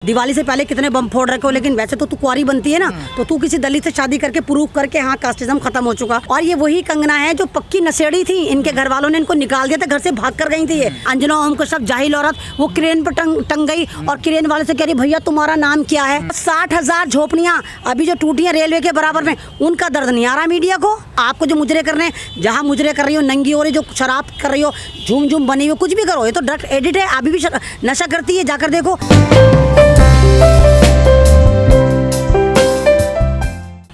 दिवाली से पहले कितने बम फोड़ रखे हो, लेकिन वैसे तो तू कुंवारी बनती है ना, तो तू किसी दलित से शादी करके प्रूव करके हाँ कास्टिज्म खत्म हो चुका। और ये वही कंगना है जो पक्की नशेड़ी थी, इनके घर वालों ने इनको निकाल दिया था, घर से भाग कर गई थी ये। अंजना ओम कश्यप जाहिल औरत, वो क्रेन पर टंग गई और क्रेन वाले से कह रही भैया तुम्हारा नाम क्या है। 60,000 झोपड़ियाँ अभी जो टूटी है रेलवे के बराबर में, उनका दर्द नहीं आ रहा मीडिया को। आपको जो मुजरे कर रहे हैं, जहाँ मुजरे कर रही हो, नंगी हो रही, जो शराब कर रही हो, झूम झूम बनी हो, कुछ भी करो, ये तो डट एडिट है। अभी भी नशा करती है, जाकर देखो।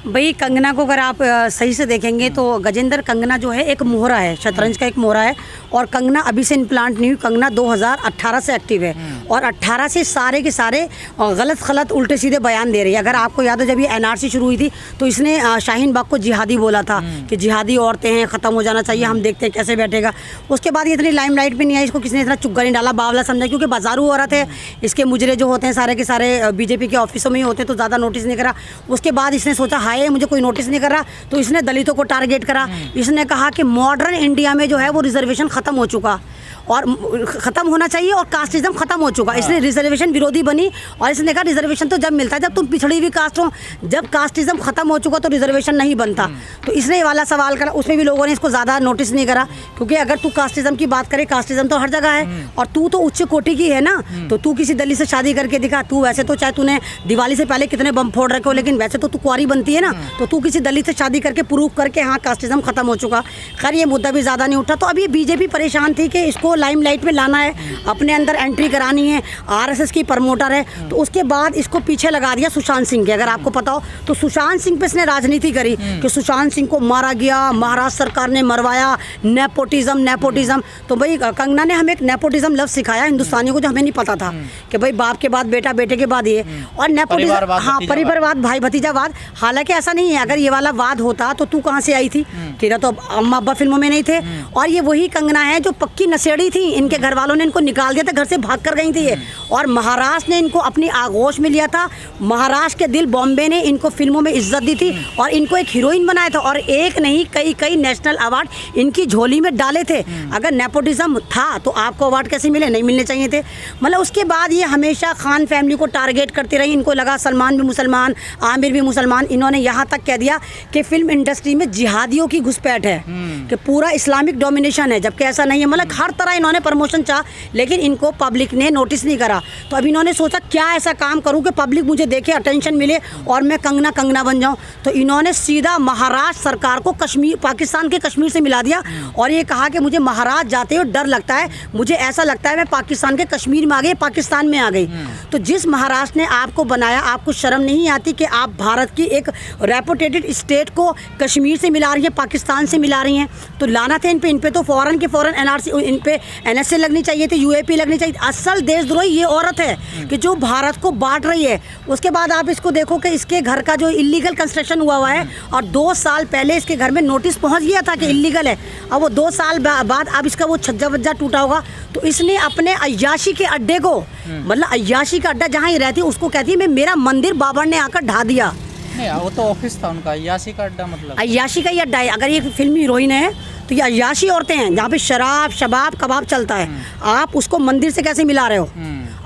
भाई कंगना को अगर आप सही से देखेंगे तो गजेंद्र कंगना जो है एक मोहरा है, शतरंज का एक मोहरा है। और कंगना अभी से इम्प्लांट नहीं हुई, कंगना 2018 से एक्टिव है और 18 से सारे के सारे गलत उल्टे सीधे बयान दे रही है। अगर आपको याद हो जब ये एनआरसी शुरू हुई थी तो इसने शाहीन बाग को जिहादी बोला था कि जिहादी औरतें हैं, ख़त्म हो जाना चाहिए, हम देखते हैं कैसे बैठेगा। उसके बाद ये इतनी लाइमलाइट में नहीं आई, इसको किसी ने इतना चुग्गा नहीं डाला, बावला समझा, क्योंकि बाजारू औरत है। इसके मुजरे जो होते हैं सारे के सारे बीजेपी के ऑफिसों में ही होते हैं, तो ज़्यादा नोटिस नहीं करा। उसके बाद इसने सोचा हाय मुझे कोई नोटिस नहीं कर रहा, तो इसने दलितों को टारगेट करा। इसने कहा कि मॉडर्न इंडिया में जो है वो रिजर्वेशन खत्म हो चुका और ख़त्म होना चाहिए और कास्टिज्म खत्म हो चुका। इसने रिजर्वेशन विरोधी बनी और इसने कहा रिजर्वेशन तो जब मिलता है जब तुम पिछड़ी हुई कास्ट हो, जब कास्टिज्म खत्म हो चुका तो रिजर्वेशन नहीं बनता। तो इसने ये वाला सवाल करा, उसमें भी लोगों ने इसको ज़्यादा नोटिस नहीं करा, क्योंकि अगर तू कास्टिज्म की बात करे, कास्टिज्म तो हर जगह है और तू तो उच्च कोटि की है ना, तो तू किसी दलित से शादी करके दिखा। तू वैसे तो चाहे तूने दिवाली से पहले कितने बम फोड़ रखे हो, लेकिन वैसे तो तू कुंवारी बनती है ना, तो तू किसी दलित से शादी करके प्रूव करके हाँ कास्टिज्म खत्म हो चुका। खैर ये मुद्दा भी ज़्यादा नहीं उठा। तो अभी बीजेपी परेशान थी कि इसको लाइमलाइट में लाना है, अपने अंदर एंट्री करानी है, आरएसएस की प्रमोटर है। तो उसके बाद इसको पीछे लगा दिया सुशांत सिंह के। अगर आपको पता हो तो सुशांत सिंह पे इसने राजनीति करी कि सुशांत सिंह को मारा गया, महाराष्ट्र सरकार ने मरवाया, नेपोटिज्म। तो भाई कंगना ने हमें एक नेपोटिज्म लफ्ज सिखाया हिंदुस्तानियों को, जो हमें नहीं पता था कि भाई बाप के बाद बेटा, बेटे के बाद ये, और नेपोटिज्म हाँ परिवारवाद, भाई भतीजावाद। हालांकि ऐसा नहीं है, अगर ये वाला वाद होता तो तू कहाँ से आई थी, तेरा तो अम्मा अब्बा फिल्मों में नहीं थे। और ये वही कंगना है जो पक्की नशेड़ी थी, इनके घर वालों ने इनको निकाल दिया था, घर से भाग कर गई थी ये। और महाराष्ट्र ने इनको अपनी आगोश में लिया था, महाराष्ट्र के दिल बॉम्बे ने इनको फिल्मों में इज्जत दी थी और इनको एक हीरोइन बनाया था, और एक नहीं कई नेशनल अवार्ड इनकी झोली में डाले थे। अगर नेपोटिज्म था तो आपको अवार्ड कैसे मिले, नहीं मिलने चाहिए थे। मतलब उसके बाद ये हमेशा खान फैमिली को टारगेट करती रही। इनको लगा सलमान भी मुसलमान, आमिर भी मुसलमान। इन्होंने यहाँ तक कह दिया कि फिल्म इंडस्ट्री में जिहादियों की घुसपैठ है, कि पूरा इस्लामिक डोमिनेशन है, जबकि ऐसा नहीं है। मतलब हर तरह इन्होंने प्रमोशन चाहा, लेकिन इनको पब्लिक ने नोटिस नहीं करा। तो अब इन्होंने सोचा क्या ऐसा काम करूं कि पब्लिक मुझे देखे, अटेंशन मिले और मैं कंगना बन जाऊं। तो इन्होंने सीधा महाराष्ट्र सरकार को कश्मीर, पाकिस्तान के कश्मीर से मिला दिया और ये कहा कि मुझे महाराष्ट्र जाते हुए डर लगता है, मुझे ऐसा लगता है मैं पाकिस्तान के कश्मीर में आ गई, पाकिस्तान में आ गई। तो जिस महाराष्ट्र ने आपको बनाया, आपको शर्म नहीं आती कि आप भारत की एक रेपुटेटेड स्टेट को कश्मीर से मिला रही है, पाकिस्तान से मिला रही हैं। तो लाना था इन पे तो फौरन के फौरन एनआरसी, इन पे एनएसए लगनी चाहिए थी, यूएपी लगनी चाहिए। असल देशद्रोही ये औरत है कि जो भारत को बांट रही है। उसके बाद आप इसको देखो कि इसके घर का जो इलीगल कंस्ट्रक्शन हुआ है और 2 साल पहले इसके घर में नोटिस पहुंच गया था कि इलीगल है। अब वो 2 साल बाद अब इसका वो छज्जा वज्जा टूटा होगा, तो इसने अपने अय्याशी के अड्डे को, मतलब अय्याशी का अड्डा जहाँ ही रहती है उसको कहती है मैं, मेरा मंदिर बाबर ने आकर ढा दिया। नहीं, वो तो ऑफिस था उनका, अय्याशी का अड्डा मतलब अय्याशी का ही अड्डा है। अगर ये फिल्मी हीरोइन है तो ये अय्याशी औरतें हैं जहाँ पे शराब शबाब कबाब चलता है। आप उसको मंदिर से कैसे मिला रहे हो?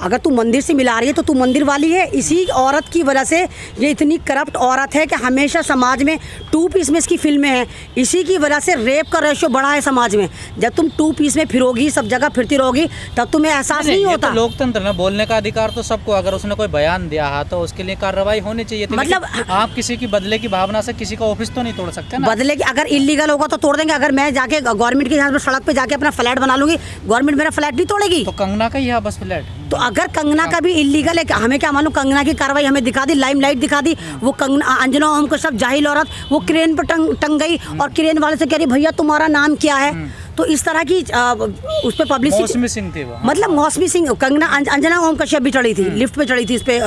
अगर तू मंदिर से मिला रही है तो तू मंदिर वाली है। इसी औरत की वजह से ये इतनी करप्ट औरत है कि हमेशा समाज में 2 पीस में इसकी फिल्में हैं। इसी की वजह से रेप का रेशो बढ़ा है समाज में। जब तुम 2 पीस में फिरोगी, सब जगह फिरती रहोगी, तब तुम्हें एहसास नहीं होता। तो लोकतंत्र में बोलने का अधिकार तो सबको, अगर उसने कोई बयान दिया है तो उसके लिए कार्रवाई होनी चाहिए थी। मतलब आप किसी की बदले की भावना से किसी का ऑफिस तो नहीं तोड़ सकते ना। बदले की अगर इलीगल होगा तो तोड़ देंगे। अगर मैं जाके गवर्नमेंट के यहाँ सड़क पे जाके अपना फ्लैट बना लूंगी, गवर्नमेंट मेरा फ्लैट नहीं तोड़ेगी। तो कंगना का ही है बस फ्लैट। तो अगर कंगना का भी इलीगल है, हमें क्या मालूम? कंगना की कार्रवाई हमें दिखा दी, लाइमलाइट दिखा दी। वो कंगना, अंजना ओम कश्यप जाहिल औरत, वो क्रेन पर टंग गई और क्रेन वाले से कह रही भैया तुम्हारा नाम क्या है। तो इस तरह की उस पर पब्लिसिटी, मौसमी सिंह थी, मतलब मौसमी सिंह, कंगना, अंजना ओम कश्यप भी चढ़ी थी, लिफ्ट पे चढ़ी थी इस पे,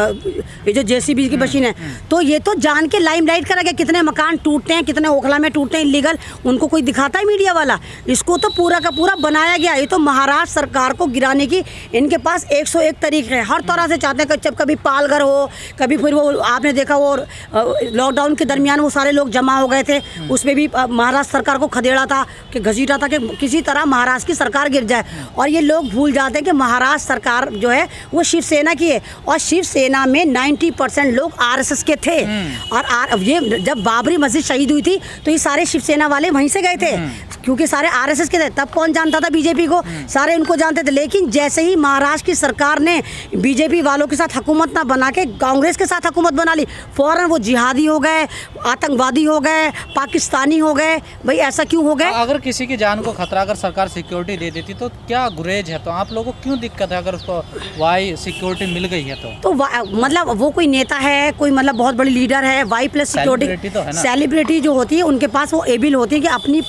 ये जो जेसीबी की मशीन है। तो ये तो जान के लाइमलाइट करा गया, कितने मकान टूटते हैं, कितने ओखला में टूटते हैं इलीगल, उनको कोई दिखाता है मीडिया वाला? इसको तो पूरा का पूरा बनाया गया। ये तो महाराष्ट्र सरकार को गिराने की इनके पास 101 तरीके हैं, हर तरह से चाहते हैं। जब कभी पालघर हो, कभी फिर वो आपने देखा वो लॉकडाउन के दरमियान वो सारे लोग जमा हो गए थे, उसमें भी महाराष्ट्र सरकार को खदेड़ा था कि घसीटा था कि किसी तरह महाराष्ट्र की सरकार गिर जाए। और ये लोग भूल जाते हैं कि महाराष्ट्र सरकार जो है वो शिवसेना की है, और शिवसेना में 90% लोग आरएसएस के थे। और ये जब बाबरी मस्जिद शहीद हुई थी तो ये सारे शिवसेना वाले वहीं से गए थे, क्योंकि सारे आरएसएस के थे। तब कौन जानता था बीजेपी को? सारे उनको जानते थे। लेकिन जैसे ही महाराष्ट्र की सरकार ने बीजेपी वालों के साथ हुकूमत ना बना के कांग्रेस के साथ हुकूमत बना ली, फौरन वो जिहादी हो गए, आतंकवादी हो गए, पाकिस्तानी हो गए। भाई ऐसा क्यों हो गए? अगर किसी की जान को खतरा, अगर सरकार सिक्योरिटी दे देती तो क्या गुरेज है? तो आप लोगों को क्यों दिक्कत है अगर उसको वाई सिक्योरिटी मिल गई है तो मतलब वो कोई नेता है, कोई मतलब बहुत बड़ी लीडर है, वाई प्लस सिक्योरिटी तो है ना। सेलिब्रिटी जो होती है उनके पास वो एबिल होती है कि अपनी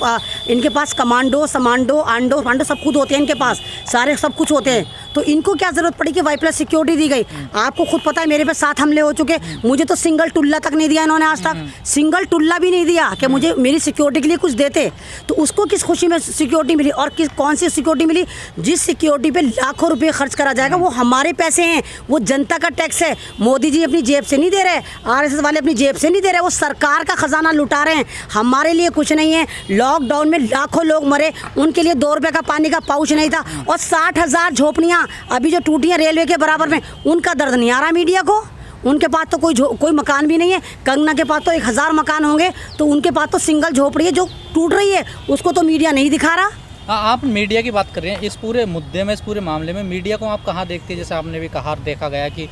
इनके पास कमांडो, समांडो, आंडो फांडो सब खुद होते हैं, इनके पास सारे सब कुछ होते हैं। तो इनको क्या जरूरत पड़ी कि वाई प्लस सिक्योरिटी दी गई? आपको खुद पता है मेरे पे 7 हमले हो चुके, मुझे तो सिंगल टुल्ला तक नहीं दिया इन्होंने आज तक, सिंगल टुल्ला भी नहीं दिया कि मुझे मेरी सिक्योरिटी के लिए कुछ देते। तो उसको किस खुशी में सिक्योरिटी मिली? और कौन सी सिक्योरिटी मिली? जिस सिक्योरिटी पे लाखों रुपए खर्च करा जाएगा वो हमारे पैसे हैं, वो जनता का टैक्स है। मोदी जी अपनी जेब से नहीं दे रहे, आरएसएस वाले अपनी जेब से नहीं दे रहे, वो सरकार का खजाना लुटा रहे हैं, हमारे लिए कुछ नहीं है। लॉकडाउन में लाखों लोग मरे, उनके लिए 2 रुपए का पानी का पाउच नहीं था। और 60,000 झोपड़ियाँ अभी जो टूटी हैं रेलवे के बराबर में, उनका दर्द नहीं आ रहा मीडिया को। उनके पास तो कोई मकान भी नहीं है। कंगना के पास तो 1000 मकान होंगे, तो उनके पास तो सिंगल झोपड़ी है जो टूट रही है, उसको तो मीडिया नहीं दिखा रहा। हाँ, आप मीडिया की बात कर रहे हैं। इस पूरे मुद्दे में, इस पूरे मामले में मीडिया को आप कहाँ देखते हैं? जैसे आपने भी कहा, देखा गया कि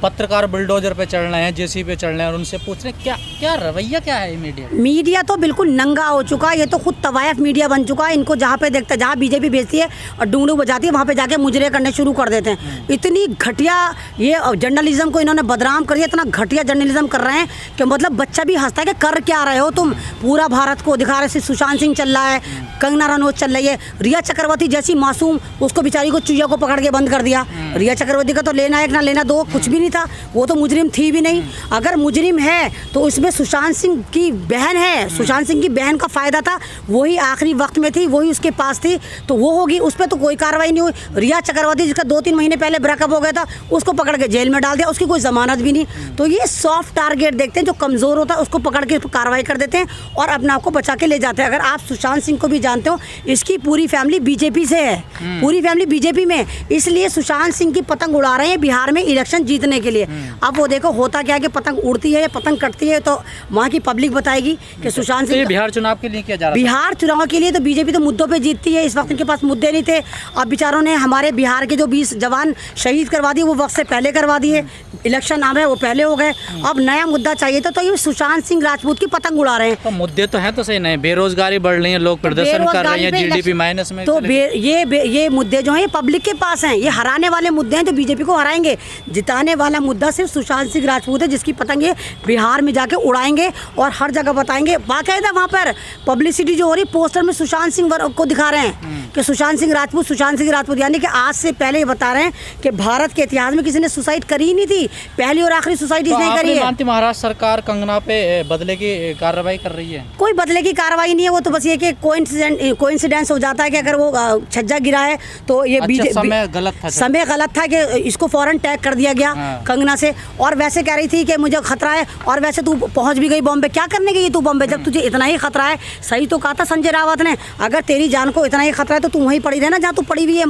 पत्रकार बुलडोजर पे चढ़ रहे हैं, जेसी पे चढ़ रहे हैं और उनसे पूछ रहे हैं क्या रवैया क्या है मीडिया तो बिल्कुल नंगा हो चुका है। ये तो खुद तवायफ मीडिया बन चुका है। इनको जहाँ पे देखते हैं, जहाँ बीजेपी भेजती है और डूंडू बजाती है, वहाँ पे जाके मुजरे करने शुरू कर देते हैं। इतनी घटिया ये जर्नलिज्म को इन्होंने बदनाम कर दिया, इतना घटिया जर्नलिज्म कर रहे हैं कि मतलब बच्चा भी हंसता है कि कर क्या रहे हो तुम? पूरा भारत को दिखा रहे, सुशांत सिंह चल रहा है, कंगना रनौत चल रही है, रिया चक्रवर्ती जैसी मासूम, उसको बेचारी को चुईया को पकड़ के बंद कर दिया। रिया चक्रवर्ती का तो लेना एक ना लेना दो कुछ भी नहीं था, वो तो मुजरिम थी भी नहीं। अगर मुजरिम है तो उसमें सुशांत सिंह की बहन है, सुशांत सिंह की बहन का फायदा था, वही आखिरी वक्त में थी, वही उसके पास थी, तो वो होगी। उस पर तो कोई कार्रवाई नहीं हुई। रिया चक्रवर्ती जिसका 2-3 महीने पहले ब्रेकअप हो गया था, उसको पकड़ के जेल में डाल दिया, उसकी कोई जमानत भी नहीं। तो ये सॉफ्ट टारगेट देखते हैं, जो कमज़ोर होता है उसको पकड़ के कार्रवाई कर देते हैं और अपने आप को बचा के ले जाते हैं। अगर आप सुशांत सिंह को भी जानते हो, इसकी पूरी फैमिली बीजेपी से है, पूरी फैमिली बीजेपी में, इसलिए सुशांत सिंह की पतंग उड़ा रहे हैं बिहार में इलेक्शन जीतने के लिए। अब वो देखो होता क्या है कि पतंग उड़ती है या पतंग कटती है, तो वहाँ की पब्लिक बताएगी कि सुशांत सिंह। बिहार चुनाव के लिए क्या जा रहा है? बिहार चुनाव के लिए तो बीजेपी तो मुद्दों पे जीतती है। इस वक्त इनके पास मुद्दे नहीं थे। अब बेचारों ने हमारे बिहार के जो 20 जवान शहीद करवा दिए, वो वक्त से पहले करवा दिए। इलेक्शन आ रहे वो पहले हो गए। अब नया मुद्दा चाहिए तो ये सुशांत सिंह राजपूत की पतंग उड़ा रहे हैं। तो मुद्दे तो हैं तो सही नहीं, बेरोजगारी बढ़ रही है, लोग प्रदर्शन कर रहे हैं, जीडीपी माइनस में। तो ये मुद्दे जो हैं ये पब्लिक के पास हैं, ये हराने वाले मुद्दे हैं जो बीजेपी को हराएंगे। जिताने वाला मुद्दा सिर्फ सुशांत सिंह राजपूत है, जिसकी पतंग ये बिहार में जाके उड़ाएंगे और हर जगह बताएंगे। बाकायदा वहाँ पर पब्लिसिटी जो हो रही, पोस्टर में सुशांत सिंह को दिखा रहे हैं कि सुशांत सिंह राजपूत, यानी कि आज से पहले ये बता रहे हैं कि भारत के इतिहास में किसी ने सुसाइड करी ही नहीं थी, पहली और आखिरी सुसाइड इसने करी है। मानती महाराष्ट्र सरकार कंगना पे बदले की कार्रवाई कर रही है? कोई बदले की कार्रवाई नहीं है, वो तो बस ये कि कोइंसिडेंस हो जाता है कि अगर वो छज्जा गिरा है तो ये समय गलत था कि इसको फौरन टैग कर दिया गया कंगना से। और वैसे कह रही थी कि मुझे खतरा है, और वैसे तू पहुंच भी गई बॉम्बे। क्या करने गई तू बॉम्बे जब तुझे इतना ही खतरा है? सही तो कहा था संजय रावत ने, अगर तेरी जान को इतना ही खतरा है तो तू वहीं पड़ी रहे ना जहाँ तू पड़ी हुई है,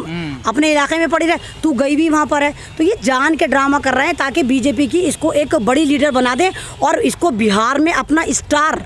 अपने इलाके में पड़ी रहे। तू गई भी वहाँ पर है। तो ये जान के ड्रामा कर रहे हैं ताकि बीजेपी की इसको एक बड़ी लीडर बना दे और इसको बिहार में अपना स्टार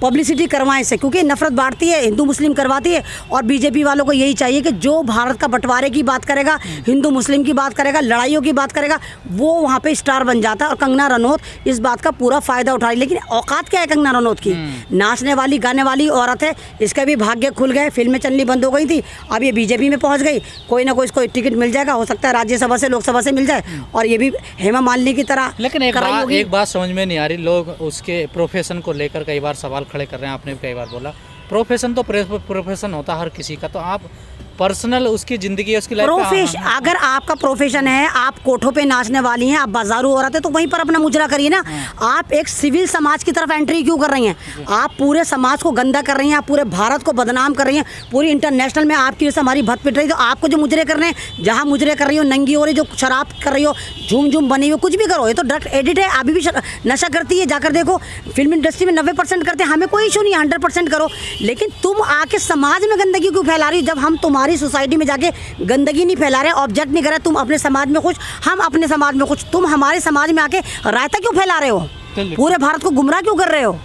पब्लिसिटी करवाएं से, क्योंकि नफरत बांटती है, हिंदू मुस्लिम करवाती है। और बीजेपी वालों को यही चाहिए कि जो भारत का बंटवारे की बात करेगा, हिंदू मुस्लिम की बात करेगा, लड़ाइयों की बात करेगा, वो वहाँ पे स्टार बन जाता है। और कंगना रनौत इस बात का पूरा फायदा उठा रही। लेकिन औकात क्या है कंगना रनौत की? नाचने वाली गाने वाली औरत है, इसका भी भाग्य खुल गए। फिल्में चलनी बंद हो गई थी, अब ये बीजेपी में पहुँच गई। कोई ना कोई इसको टिकट मिल जाएगा, हो सकता है राज्यसभा से, लोकसभा से मिल जाए, और ये भी हेमा मालिनी की तरह। लेकिन एक बात समझ में नहीं आ रही, लोग उसके प्रोफेशन को लेकर कई बार सवाल खड़े कर रहे हैं। आपने कई बार बोला प्रोफेशन तो प्रोफेशन होता हर किसी का, तो आप पर्सनल उसकी जिंदगी है, उसकी लाइफ प्रोफेशन, अगर आपका प्रोफेशन है, आप कोठों पे नाचने वाली हैं, आप बाजारू हो रहे थे तो वहीं पर अपना मुजरा करिए ना। आप एक सिविल समाज की तरफ एंट्री क्यों कर रही हैं? आप पूरे समाज को गंदा कर रही हैं, आप पूरे भारत को बदनाम कर रही हैं, पूरी इंटरनेशनल में आपकी वजह से हमारी भत पिट रही है। तो आपको जो मुजरे कर रहे हैं, जहाँ मुजरे कर रही हो, नंगी हो रही, जो शराब कर रही हो, झूम झूम बनी हो, कुछ भी करो, ये तो डायरेक्ट एडिट है। अभी भी नशा करती है, जाकर देखो फिल्म इंडस्ट्री में 90% करते हैं, हमें कोई इशू नहीं, 100% करो। लेकिन तुम आके समाज में गंदगी क्यों फैला रही हो? जब हम तुम्हारी सोसाइटी में जाके गंदगी नहीं फैला रहे, ऑब्जेक्ट नहीं कर रहे, तुम अपने समाज में खुश, हम अपने समाज में खुश, तुम हमारे समाज में आके रायता क्यों फैला रहे हो? पूरे भारत को गुमराह क्यों कर रहे हो?